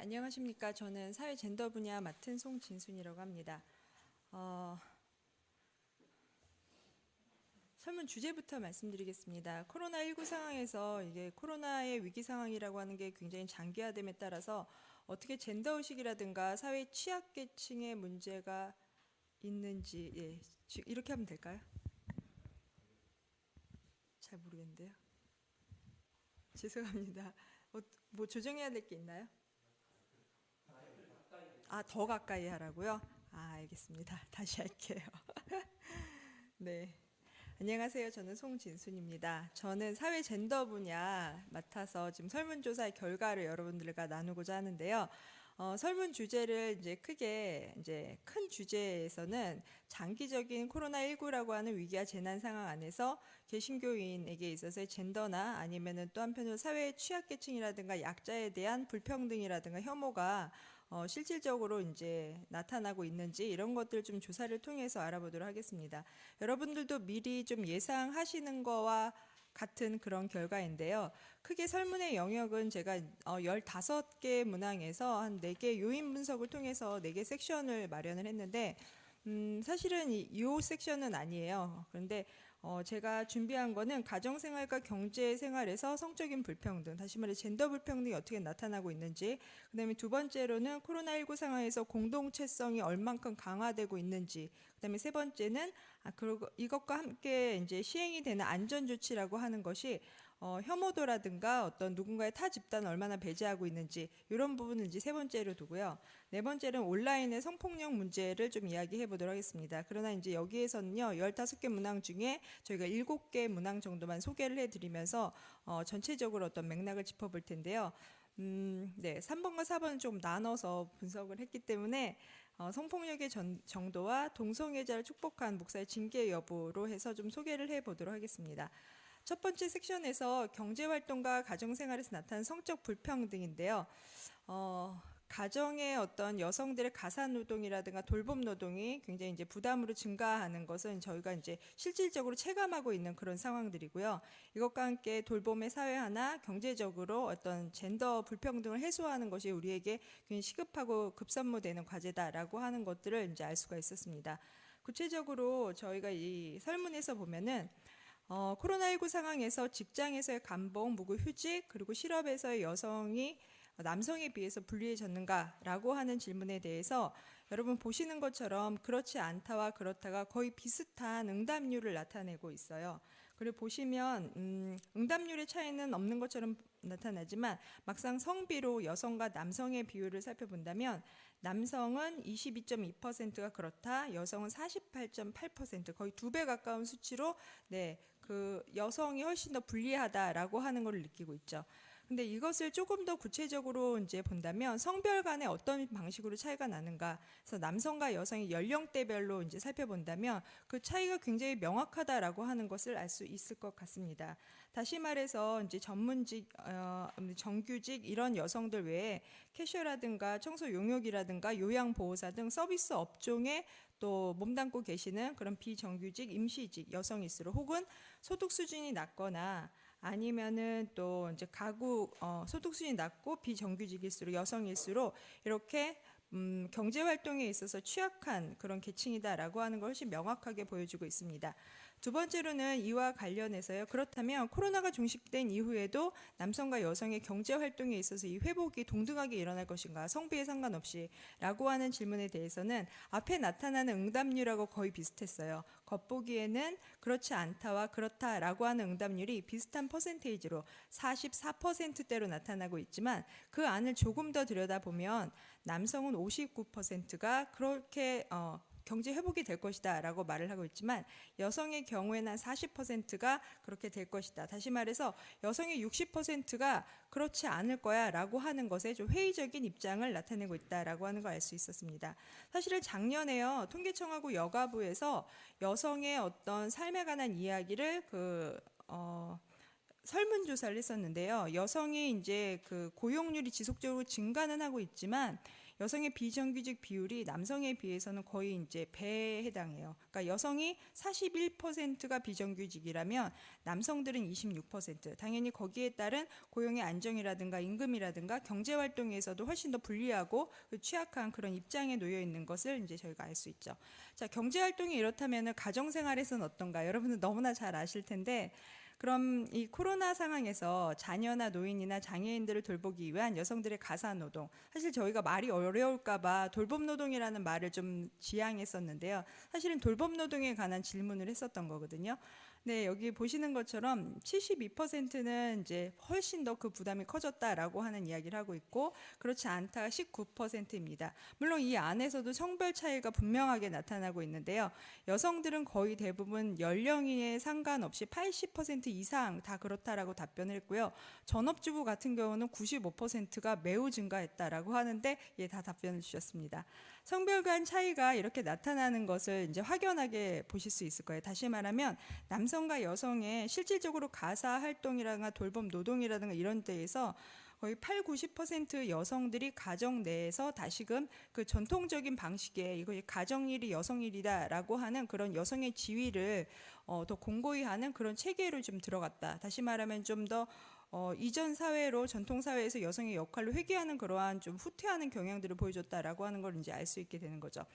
안녕하십니까. 저는 사회 젠더 분야 맡은 송진순이라고 합니다. 설문 주제부터 말씀드리겠습니다. 코로나19 상황에서 이게 코로나의 위기 상황이라고 하는 게 굉장히 장기화됨에 따라서 어떻게 젠더 의식이라든가 사회 취약계층의 문제가 있는지, 이렇게 하면 될까요? 잘 모르겠는데요. 죄송합니다. 뭐 조정해야 될 게 있나요? 더 가까이 하라고요? 알겠습니다. 다시 할게요. 네. 안녕하세요. 저는 송진순입니다. 저는 사회 젠더 분야 맡아서 지금 설문조사의 결과를 여러분들과 나누고자 하는데요. 설문 주제를 이제 크게 이제 큰 주제에서는 장기적인 코로나19라고 하는 위기와 재난 상황 안에서 개신교인에게 있어서의 젠더나 아니면은 또 한편으로 사회 취약계층이라든가 약자에 대한 불평등이라든가 혐오가 실질적으로 이제 나타나고 있는지 이런 것들 좀 조사를 통해서 알아보도록 하겠습니다. 여러분들도 미리 좀 예상하시는 거와 같은 그런 결과인데요. 크게 설문의 영역은 제가 15개 문항에서 한 4개 요인 분석을 통해서 4개 섹션을 마련을 했는데 사실은 이 섹션은 아니에요. 그런데 제가 준비한 거는 가정생활과 경제생활에서 성적인 불평등, 다시 말해 젠더 불평등이 어떻게 나타나고 있는지, 그다음에 두 번째로는 코로나19 상황에서 공동체성이 얼만큼 강화되고 있는지, 그다음에 세 번째는 그리고 이것과 함께 이제 시행이 되는 안전조치라고 하는 것이 혐오도라든가 어떤 누군가의 타 집단을 얼마나 배제하고 있는지 이런 부분을 이제 세 번째로 두고요. 네 번째는 온라인의 성폭력 문제를 좀 이야기해 보도록 하겠습니다. 그러나 이제 여기에서는요, 15개 문항 중에 저희가 7개 문항 정도만 소개를 해드리면서 전체적으로 어떤 맥락을 짚어볼 텐데요. 네, 3번과 4번은 좀 나눠서 분석을 했기 때문에 성폭력의 정도와 동성애자를 축복한 목사의 징계 여부로 해서 좀 소개를 해보도록 하겠습니다. 첫 번째 섹션에서 경제활동과 가정생활에서 나타난 성적 불평등인데요. 가정의 어떤 여성들의 가사노동이라든가 돌봄 노동이 굉장히 이제 부담으로 증가하는 것은 저희가 이제 실질적으로 체감하고 있는 그런 상황들이고요. 이것과 함께 돌봄의 사회화나 경제적으로 어떤 젠더 불평등을 해소하는 것이 우리에게 굉장히 시급하고 급선무되는 과제다라고 하는 것들을 이제 알 수가 있었습니다. 구체적으로 저희가 이 설문에서 보면은 코로나19 상황에서 직장에서의 감봉, 무급 휴직, 그리고 실업에서의 여성이 남성에 비해서 불리해졌는가라고 하는 질문에 대해서 여러분 보시는 것처럼 그렇지 않다와 그렇다가 거의 비슷한 응답률을 나타내고 있어요. 그리고 보시면 응답률의 차이는 없는 것처럼 나타나지만 막상 성비로 여성과 남성의 비율을 살펴본다면 남성은 22.2%가 그렇다, 여성은 48.8%, 거의 2배 가까운 수치로 그 여성이 훨씬 더 불리하다라고 하는 걸 느끼고 있죠. 근데 이것을 조금 더 구체적으로 이제 본다면 성별 간에 어떤 방식으로 차이가 나는가, 그래서 남성과 여성의 연령대별로 이제 살펴본다면 그 차이가 굉장히 명확하다라고 하는 것을 알 수 있을 것 같습니다. 다시 말해서 이제 전문직, 정규직 이런 여성들 외에 캐셔라든가 청소 용역이라든가 요양보호사 등 서비스 업종에 또 몸담고 계시는 그런 비정규직, 임시직 여성일수록 혹은 소득 수준이 낮거나 아니면은 또 이제 가구 소득 수준이 낮고 비정규직일수록 여성일수록 이렇게 경제 활동에 있어서 취약한 그런 계층이다라고 하는 것이 명확하게 보여주고 있습니다. 두 번째로는 이와 관련해서요. 그렇다면 코로나가 종식된 이후에도 남성과 여성의 경제 활동에 있어서 이 회복이 동등하게 일어날 것인가, 성비에 상관없이 라고 하는 질문에 대해서는 앞에 나타나는 응답률하고 거의 비슷했어요. 겉보기에는 그렇지 않다와 그렇다라고 하는 응답률이 비슷한 퍼센테이지로 44%대로 나타나고 있지만 그 안을 조금 더 들여다보면 남성은 59%가 그렇게 경제 회복이 될 것이다 라고 말을 하고 있지만 여성의 경우에는 한 40%가 그렇게 될 것이다. 다시 말해서 여성의 60%가 그렇지 않을 거야 라고 하는 것에 좀 회의적인 입장을 나타내고 있다라고 하는 걸 알 수 있었습니다. 사실은 작년에요, 통계청하고 여가부에서 여성의 어떤 삶에 관한 이야기를 설문조사를 했었는데요. 여성이 이제 그 고용률이 지속적으로 증가는 하고 있지만 여성의 비정규직 비율이 남성에 비해서는 거의 이제 배에 해당해요. 그러니까 여성이 41%가 비정규직이라면 남성들은 26%. 당연히 거기에 따른 고용의 안정이라든가 임금이라든가 경제 활동에서도 훨씬 더 불리하고 취약한 그런 입장에 놓여 있는 것을 이제 저희가 알 수 있죠. 자, 경제 활동이 이렇다면 가정 생활에서는 어떤가? 여러분은 너무나 잘 아실 텐데, 그럼 이 코로나 상황에서 자녀나 노인이나 장애인들을 돌보기 위한 여성들의 가사 노동, 사실 저희가 말이 어려울까봐 돌봄 노동이라는 말을 좀 지양했었는데요. 사실은 돌봄 노동에 관한 질문을 했었던 거거든요. 네, 여기 보시는 것처럼 72%는 이제 훨씬 더 그 부담이 커졌다라고 하는 이야기를 하고 있고, 그렇지 않다가 19%입니다. 물론 이 안에서도 성별 차이가 분명하게 나타나고 있는데요. 여성들은 거의 대부분 연령에 상관없이 80% 이상 다 그렇다라고 답변을 했고요. 전업주부 같은 경우는 95%가 매우 증가했다라고 하는데, 예, 다 답변을 주셨습니다. 성별 간 차이가 이렇게 나타나는 것을 이제 확연하게 보실 수 있을 거예요. 다시 말하면 남성과 여성의 실질적으로 가사 활동이라든가 돌봄 노동이라든가 이런 데에서 거의 8, 90% 여성들이 가정 내에서 다시금 그 전통적인 방식의 이거 가정일이 여성일이다라고 하는 그런 여성의 지위를 더 공고히 하는 그런 체계로 좀 들어갔다. 다시 말하면 좀 더 이전 사회로 전통 사회에서 여성의 역할로 회귀하는 그러한 좀 후퇴하는 경향들을 보여줬다라고 하는 걸 이제 알 수 있게 되는 거죠.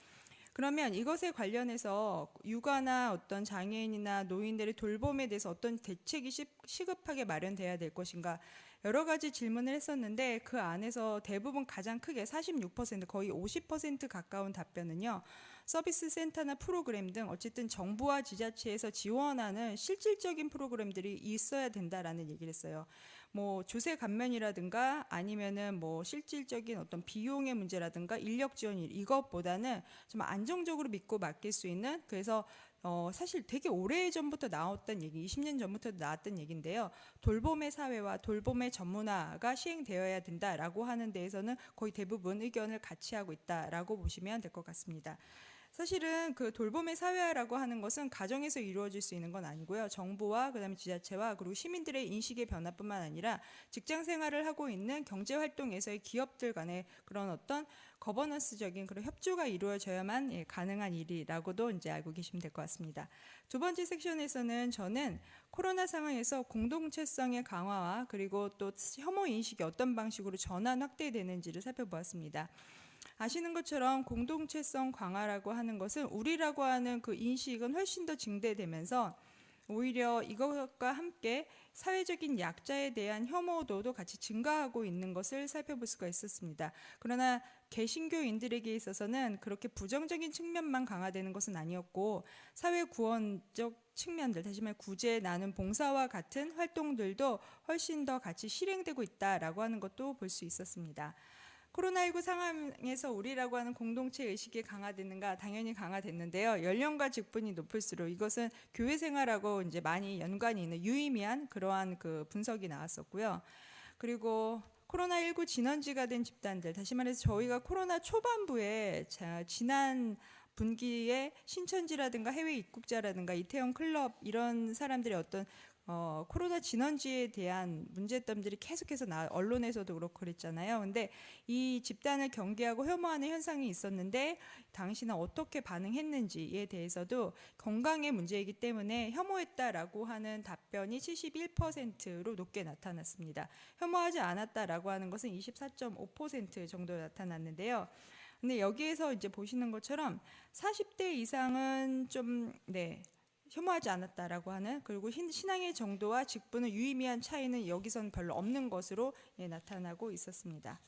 그러면 이것에 관련해서 육아나 어떤 장애인이나 노인들의 돌봄에 대해서 어떤 대책이 시급하게 마련돼야 될 것인가, 여러 가지 질문을 했었는데 그 안에서 대부분 가장 크게 46%, 거의 50% 가까운 답변은요, 서비스 센터나 프로그램 등 어쨌든 정부와 지자체에서 지원하는 실질적인 프로그램들이 있어야 된다라는 얘기를 했어요. 뭐 조세 감면이라든가 아니면은 뭐 실질적인 어떤 비용의 문제라든가 인력 지원 이것보다는 좀 안정적으로 믿고 맡길 수 있는, 그래서 사실 되게 오래전부터 나왔던 얘기, 20년 전부터 나왔던 얘기인데요. 돌봄의 사회와 돌봄의 전문화가 시행되어야 된다라고 하는 데에서는 거의 대부분 의견을 같이 하고 있다라고 보시면 될 것 같습니다. 사실은 그 돌봄의 사회화라고 하는 것은 가정에서 이루어질 수 있는 건 아니고요. 정부와 그다음에 지자체와 그리고 시민들의 인식의 변화뿐만 아니라 직장 생활을 하고 있는 경제 활동에서의 기업들 간의 그런 어떤 거버넌스적인 그런 협조가 이루어져야만 가능한 일이라고도 이제 알고 계시면 될 것 같습니다. 두 번째 섹션에서는 저는 코로나 상황에서 공동체성의 강화와 그리고 또 혐오 인식이 어떤 방식으로 전환 확대되는지를 살펴보았습니다. 아시는 것처럼 공동체성 강화라고 하는 것은 우리라고 하는 그 인식은 훨씬 더 증대되면서 오히려 이것과 함께 사회적인 약자에 대한 혐오도도 같이 증가하고 있는 것을 살펴볼 수가 있었습니다. 그러나 개신교인들에게 있어서는 그렇게 부정적인 측면만 강화되는 것은 아니었고, 사회 구원적 측면들, 다시 말해 구제, 나눔, 봉사와 같은 활동들도 훨씬 더 같이 실행되고 있다라고 하는 것도 볼 수 있었습니다. 코로나19 상황에서 우리라고 하는 공동체 의식이 강화됐는가? 당연히 강화됐는데요. 연령과 직분이 높을수록 이것은 교회 생활하고 이제 많이 연관이 있는 유의미한 그러한 그 분석이 나왔었고요. 그리고 코로나19 진원지가 된 집단들, 다시 말해서 저희가 코로나 초반부에 지난 분기에 신천지라든가 해외 입국자라든가 이태원 클럽 이런 사람들의 어떤 코로나 진원지에 대한 문제점들이 계속해서 언론에서도 그렇고 그랬잖아요. 근데 이 집단을 경계하고 혐오하는 현상이 있었는데 당신은 어떻게 반응했는지에 대해서도 건강의 문제이기 때문에 혐오했다라고 하는 답변이 71%로 높게 나타났습니다. 혐오하지 않았다라고 하는 것은 24.5% 정도 나타났는데요. 근데 여기에서 이제 보시는 것처럼 40대 이상은 좀 혐오하지 않았다라고 하는, 그리고 신앙의 정도와 직분의 유의미한 차이는 여기선 별로 없는 것으로 나타나고 있었습니다.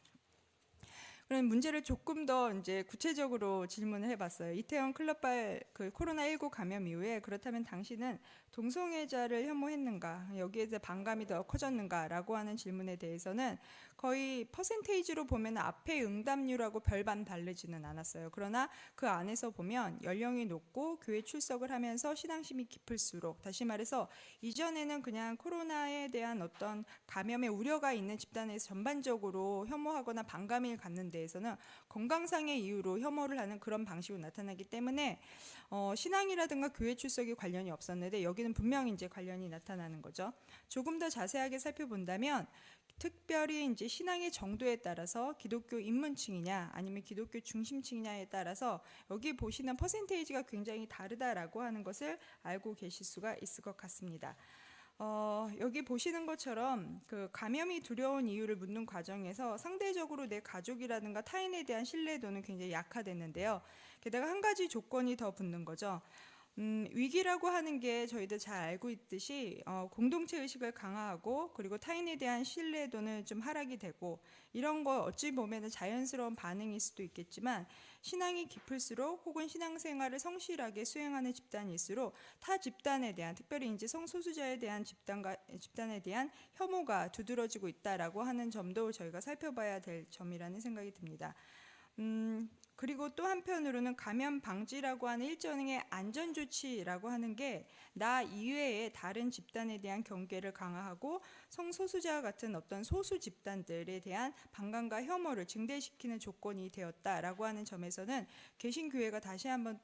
그런 문제를 조금 더 이제 구체적으로 질문을 해봤어요. 이태원 클럽발 그 코로나19 감염 이후에 그렇다면 당신은 동성애자를 혐오했는가, 여기에 대해 반감이 더 커졌는가라고 하는 질문에 대해서는 거의 퍼센테이지로 보면 앞에 응답률하고 별반 다르지는 않았어요. 그러나 그 안에서 보면 연령이 높고 교회 출석을 하면서 신앙심이 깊을수록, 다시 말해서 이전에는 그냥 코로나에 대한 어떤 감염의 우려가 있는 집단에서 전반적으로 혐오하거나 반감을 갖는 데에서는 건강상의 이유로 혐오를 하는 그런 방식으로 나타나기 때문에 신앙이라든가 교회 출석이 관련이 없었는데 여기는 분명히 이제 관련이 나타나는 거죠. 조금 더 자세하게 살펴본다면 특별히 이제 신앙의 정도에 따라서 기독교 입문층이냐 아니면 기독교 중심층이냐에 따라서 여기 보시는 퍼센테이지가 굉장히 다르다라고 하는 것을 알고 계실 수가 있을 것 같습니다. 여기 보시는 것처럼 그 감염이 두려운 이유를 묻는 과정에서 상대적으로 내 가족이라든가 타인에 대한 신뢰도는 굉장히 약화됐는데요. 게다가 한 가지 조건이 더 붙는 거죠. 위기라고 하는 게 저희들 잘 알고 있듯이 공동체 의식을 강화하고 그리고 타인에 대한 신뢰도는 좀 하락이 되고 이런 거 어찌 보면 자연스러운 반응일 수도 있겠지만 신앙이 깊을수록 혹은 신앙생활을 성실하게 수행하는 집단일수록 타 집단에 대한 특별히 이제 성소수자에 대한 집단에 대한 혐오가 두드러지고 있다라고 하는 점도 저희가 살펴봐야 될 점이라는 생각이 듭니다. 그리고 또 한편으로는 감염 방지라고 하는 일정의 안전 조치라고 하는 게 나 이외의 다른 집단에 대한 경계를 강화하고 성소수자와 같은 어떤 소수 집단들에 대한 반감과 혐오를 증대시키는 조건이 되었다라고 하는 점에서는 개신교회가 다시 한번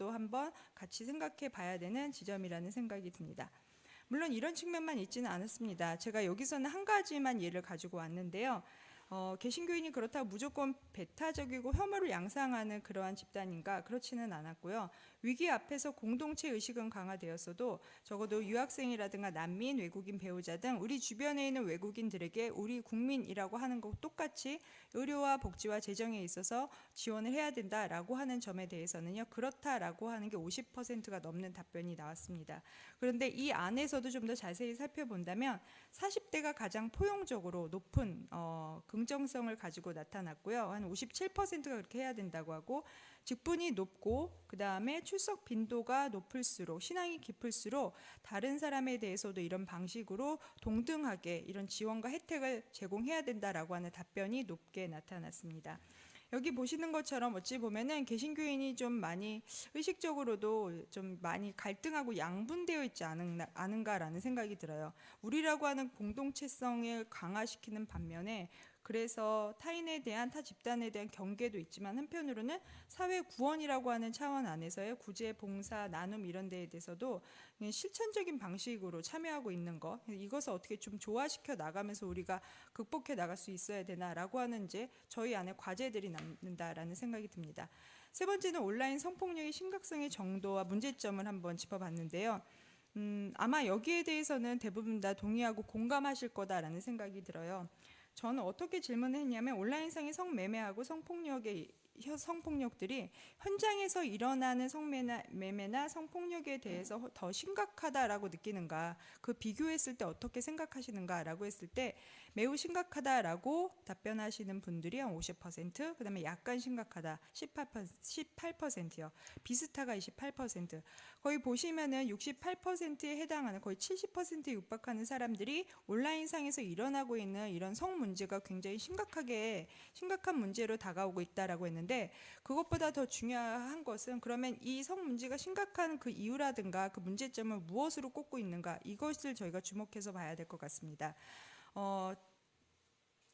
같이 생각해 봐야 되는 지점이라는 생각이 듭니다. 물론 이런 측면만 있지는 않았습니다. 제가 여기서는 한 가지만 예를 가지고 왔는데요. 개신교인이 그렇다고 무조건 배타적이고 혐오를 양상하는 그러한 집단인가? 그렇지는 않았고요. 위기 앞에서 공동체 의식은 강화되었어도 적어도 유학생이라든가 난민, 외국인 배우자 등 우리 주변에 있는 외국인들에게 우리 국민이라고 하는 것 똑같이 의료와 복지와 재정에 있어서 지원을 해야 된다라고 하는 점에 대해서는요. 그렇다라고 하는 게 50%가 넘는 답변이 나왔습니다. 그런데 이 안에서도 좀 더 자세히 살펴본다면 40대가 가장 포용적으로 높은 긍정성을 가지고 나타났고요. 한 57%가 그렇게 해야 된다고 하고 직분이 높고 그 다음에 출석 빈도가 높을수록 신앙이 깊을수록 다른 사람에 대해서도 이런 방식으로 동등하게 이런 지원과 혜택을 제공해야 된다라고 하는 답변이 높게 나타났습니다. 여기 보시는 것처럼 어찌 보면은 개신교인이 좀 많이 의식적으로도 좀 많이 갈등하고 양분되어 있지 않은가라는 생각이 들어요. 우리라고 하는 공동체성을 강화시키는 반면에 그래서 타인에 대한 타 집단에 대한 경계도 있지만 한편으로는 사회 구원이라고 하는 차원 안에서의 구제, 봉사, 나눔 이런 데에 대해서도 실천적인 방식으로 참여하고 있는 것 이것을 어떻게 좀 조화시켜 나가면서 우리가 극복해 나갈 수 있어야 되나라고 하는 이제 저희 안에 과제들이 남는다라는 생각이 듭니다. 세 번째는 온라인 성폭력의 심각성의 정도와 문제점을 한번 짚어봤는데요. 아마 여기에 대해서는 대부분 다 동의하고 공감하실 거다라는 생각이 들어요. 저는 어떻게 질문을 했냐면 온라인상의 성매매하고 성폭력들이 현장에서 일어나는 성매매나 성폭력에 대해서 더 심각하다라고 느끼는가, 그 비교했을 때 어떻게 생각하시는가라고 했을 때 매우 심각하다라고 답변하시는 분들이 한 50%, 그 다음에 약간 심각하다 18%요. 비슷하가 28%. 거의 보시면은 68%에 해당하는 거의 70%에 육박하는 사람들이 온라인상에서 일어나고 있는 이런 성 문제가 굉장히 심각한 문제로 다가오고 있다라고 했는데 그것보다 더 중요한 것은 그러면 이 성 문제가 심각한 그 이유라든가 그 문제점을 무엇으로 꼽고 있는가 이것을 저희가 주목해서 봐야 될 것 같습니다.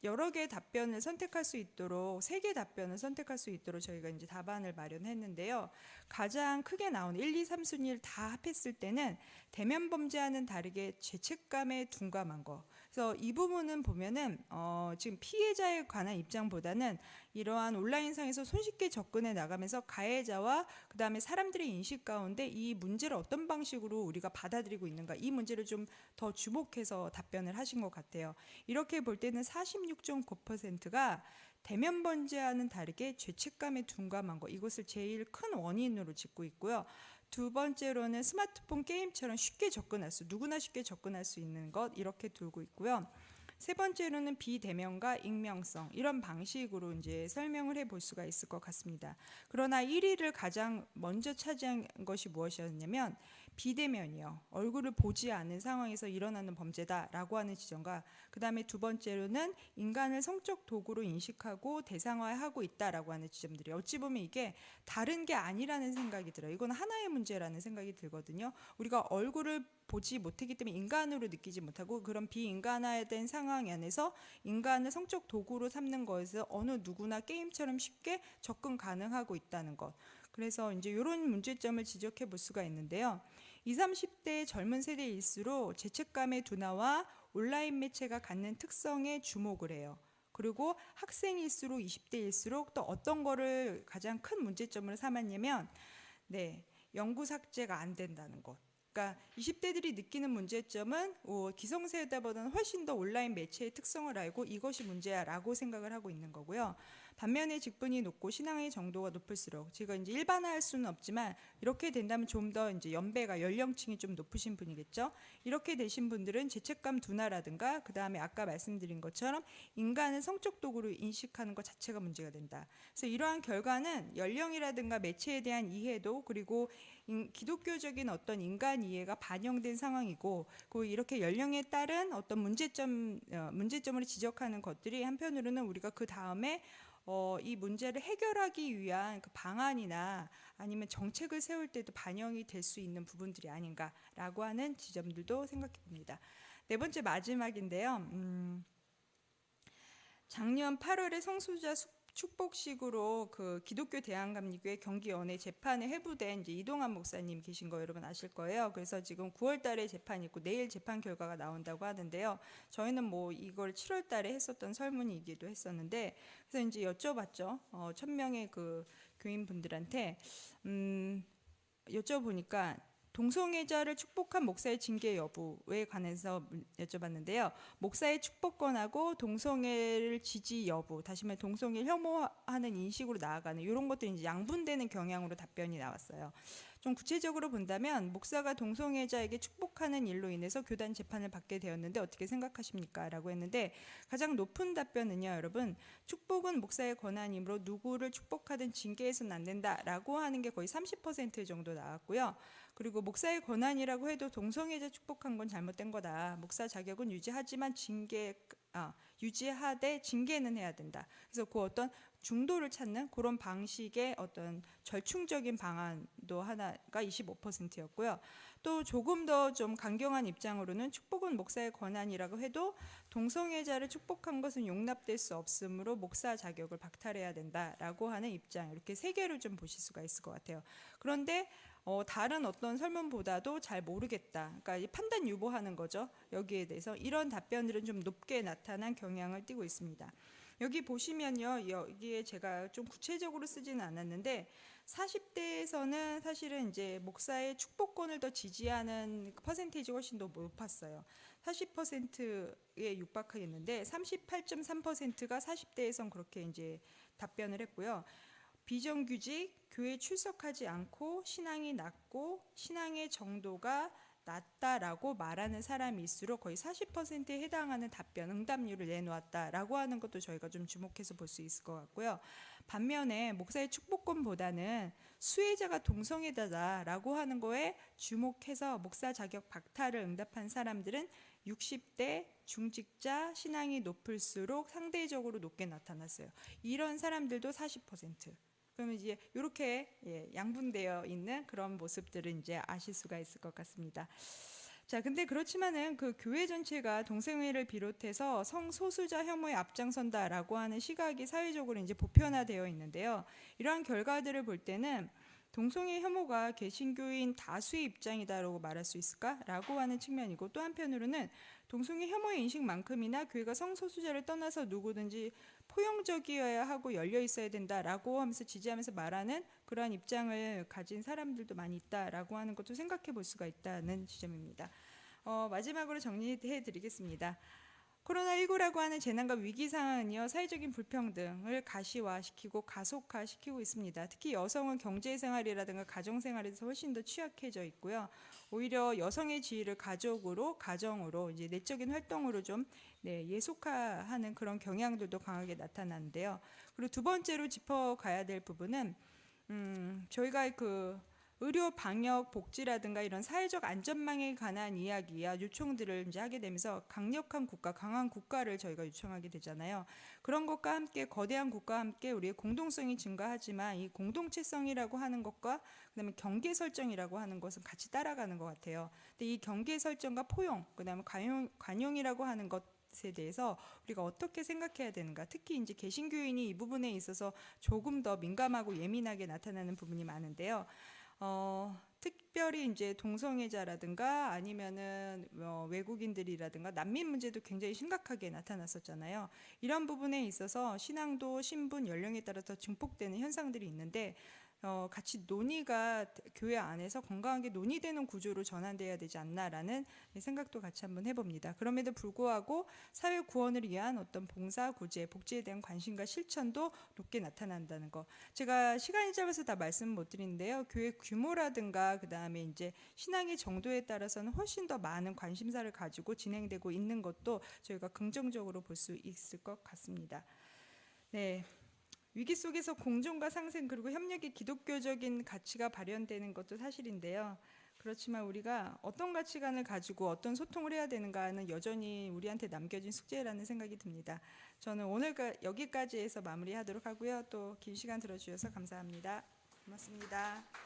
여러 개의 답변을 선택할 수 있도록 3개 답변을 선택할 수 있도록 저희가 이제 답안을 마련했는데요. 가장 크게 나온 1, 2, 3순위를 다 합했을 때는 대면 범죄와는 다르게 죄책감에 둔감한 거. 그래서 이 부분은 보면은 지금 피해자에 관한 입장보다는 이러한 온라인상에서 손쉽게 접근해 나가면서 가해자와 그 다음에 사람들의 인식 가운데 이 문제를 어떤 방식으로 우리가 받아들이고 있는가 이 문제를 좀 더 주목해서 답변을 하신 것 같아요. 이렇게 볼 때는 46.9%가 대면 범죄와는 다르게 죄책감에 둔감한 거 이것을 제일 큰 원인으로 짚고 있고요. 두 번째로는 스마트폰 게임처럼 누구나 쉽게 접근할 수 있는 것 이렇게 두고 있고요. 세 번째로는 비대면과 익명성 이런 방식으로 이제 설명을 해볼 수가 있을 것 같습니다. 그러나 1위를 가장 먼저 차지한 것이 무엇이었냐면 비대면이요. 얼굴을 보지 않는 상황에서 일어나는 범죄다라고 하는 지점과 그 다음에 두 번째로는 인간을 성적 도구로 인식하고 대상화하고 있다라고 하는 지점들이 어찌 보면 이게 다른 게 아니라는 생각이 들어요. 이건 하나의 문제라는 생각이 들거든요. 우리가 얼굴을 보지 못하기 때문에 인간으로 느끼지 못하고 그런 비인간화된 상황 안에서 인간을 성적 도구로 삼는 것에서 어느 누구나 게임처럼 쉽게 접근 가능하고 있다는 것. 그래서 이제 이런 문제점을 지적해 볼 수가 있는데요. 20, 30대 젊은 세대일수록 죄책감의 둔화와 온라인 매체가 갖는 특성에 주목을 해요. 그리고 학생일수록 20대일수록 또 어떤 거를 가장 큰 문제점으로 삼았냐면 영구 삭제가 안 된다는 것. 그러니까 20대들이 느끼는 문제점은 기성세대보다는 훨씬 더 온라인 매체의 특성을 알고 이것이 문제야라고 생각을 하고 있는 거고요. 반면에 직분이 높고 신앙의 정도가 높을수록, 제가 이제 일반화할 수는 없지만 이렇게 된다면 좀 더 이제 연배가 연령층이 좀 높으신 분이겠죠. 이렇게 되신 분들은 죄책감 둔화라든가 그 다음에 아까 말씀드린 것처럼 인간을 성적 도구로 인식하는 것 자체가 문제가 된다. 그래서 이러한 결과는 연령이라든가 매체에 대한 이해도 그리고 기독교적인 어떤 인간 이해가 반영된 상황이고, 그 이렇게 연령에 따른 어떤 문제점을 지적하는 것들이 한편으로는 우리가 그 다음에 이 문제를 해결하기 위한 그 방안이나 아니면 정책을 세울 때도 반영이 될 수 있는 부분들이 아닌가라고 하는 지점들도 생각해 봅니다. 네 번째 마지막인데요. 작년 8월에 성소수자 축복식으로 그 기독교 대한감리교회 경기연회 재판에 회부된 이제 이동환 목사님 계신 거 여러분 아실 거예요. 그래서 지금 9월 달에 재판이 있고 내일 재판 결과가 나온다고 하는데요. 저희는 뭐 이걸 7월 달에 했었던 설문이기도 했었는데, 그래서 이제 여쭤봤죠. 1000명의 그 교인분들한테 여쭤보니까 동성애자를 축복한 목사의 징계 여부에 관해서 여쭤봤는데요. 목사의 축복권하고 동성애를 지지 여부, 다시 말해 동성애를 혐오하는 인식으로 나아가는 이런 것들이 이제 양분되는 경향으로 답변이 나왔어요. 좀 구체적으로 본다면 목사가 동성애자에게 축복하는 일로 인해서 교단 재판을 받게 되었는데 어떻게 생각하십니까? 라고 했는데 가장 높은 답변은요, 여러분, 축복은 목사의 권한이므로 누구를 축복하든 징계해서는 안 된다라고 하는 게 거의 30% 정도 나왔고요. 그리고 목사의 권한이라고 해도 동성애자 축복한 건 잘못된 거다. 목사 자격은 유지하되 징계는 해야 된다. 그래서 그 어떤 중도를 찾는 그런 방식의 어떤 절충적인 방안도 하나가 25%였고요. 또 조금 더 좀 강경한 입장으로는 축복은 목사의 권한이라고 해도 동성애자를 축복한 것은 용납될 수 없으므로 목사 자격을 박탈해야 된다라고 하는 입장, 이렇게 세 개를 좀 보실 수가 있을 것 같아요. 그런데 다른 어떤 설문보다도 잘 모르겠다. 그러니까 판단 유보하는 거죠. 여기에 대해서 이런 답변들은 좀 높게 나타난 경향을 띠고 있습니다. 여기 보시면요, 여기에 제가 좀 구체적으로 쓰지는 않았는데 40대에서는 사실은 이제 목사의 축복권을 더 지지하는 퍼센테이지가 훨씬 더 높았어요. 40%에 육박하겠는데 38.3%가 40대에선 그렇게 이제 답변을 했고요. 비정규직, 교회 출석하지 않고 신앙이 낮고 신앙의 정도가 낮다라고 말하는 사람일수록 거의 40%에 해당하는 답변, 응답률을 내놓았다라고 하는 것도 저희가 좀 주목해서 볼 수 있을 것 같고요. 반면에 목사의 축복권보다는 수혜자가 동성애자다라고 하는 거에 주목해서 목사 자격 박탈을 응답한 사람들은 60대 중직자, 신앙이 높을수록 상대적으로 높게 나타났어요. 이런 사람들도 40%. 그러면 이제 이렇게 양분되어 있는 그런 모습들을 이제 아실 수가 있을 것 같습니다. 자, 근데 그렇지만은 그 교회 전체가 동성애를 비롯해서 성소수자 혐오에 앞장선다라고 하는 시각이 사회적으로 이제 보편화되어 있는데요. 이러한 결과들을 볼 때는 동성애 혐오가 개신교인 다수의 입장이다라고 말할 수 있을까라고 하는 측면이고, 또 한편으로는 동성애 혐오의 인식만큼이나 교회가 성소수자를 떠나서 누구든지 포용적이어야 하고 열려 있어야 된다라고 하면서 지지하면서 말하는 그러한 입장을 가진 사람들도 많이 있다라고 하는 것도 생각해 볼 수가 있다는 지점입니다. 마지막으로 정리해 드리겠습니다. 코로나19라고 하는 재난과 위기 상황은요, 사회적인 불평등을 가시화시키고 가속화시키고 있습니다. 특히 여성은 경제생활이라든가 가정생활에서 훨씬 더 취약해져 있고요. 오히려 여성의 지위를 가정으로 이제 내적인 활동으로 좀 예속화하는 그런 경향들도 강하게 나타나는데요. 그리고 두 번째로 짚어가야 될 부분은 저희가 그 의료, 방역, 복지라든가 이런 사회적 안전망에 관한 이야기야 요청들을 이제 하게 되면서 강력한 국가, 강한 국가를 저희가 요청하게 되잖아요. 그런 것과 함께 거대한 국가와 함께 우리의 공동성이 증가하지만 이 공동체성이라고 하는 것과 그다음에 경계 설정이라고 하는 것은 같이 따라가는 것 같아요. 근데 이 경계 설정과 포용, 그다음에 관용이라고 하는 것에 대해서 우리가 어떻게 생각해야 되는가, 특히 이제 개신교인이 이 부분에 있어서 조금 더 민감하고 예민하게 나타나는 부분이 많은데요. 특별히 이제 동성애자라든가 아니면은 외국인들이라든가 난민 문제도 굉장히 심각하게 나타났었잖아요. 이런 부분에 있어서 신앙도 신분, 연령에 따라서 증폭되는 현상들이 있는데 같이 논의가 교회 안에서 건강하게 논의되는 구조로 전환돼야 되지 않나라는 생각도 같이 한번 해봅니다. 그럼에도 불구하고 사회 구원을 위한 어떤 봉사, 구제, 복지에 대한 관심과 실천도 높게 나타난다는 거. 제가 시간이 짧아서 다 말씀 못 드리는데요. 교회 규모라든가 그 다음에 이제 신앙의 정도에 따라서는 훨씬 더 많은 관심사를 가지고 진행되고 있는 것도 저희가 긍정적으로 볼 수 있을 것 같습니다. 네. 위기 속에서 공존과 상생 그리고 협력의 기독교적인 가치가 발현되는 것도 사실인데요. 그렇지만 우리가 어떤 가치관을 가지고 어떤 소통을 해야 되는가는 여전히 우리한테 남겨진 숙제라는 생각이 듭니다. 저는 오늘 여기까지 해서 마무리하도록 하고요. 또 긴 시간 들어주셔서 감사합니다. 고맙습니다.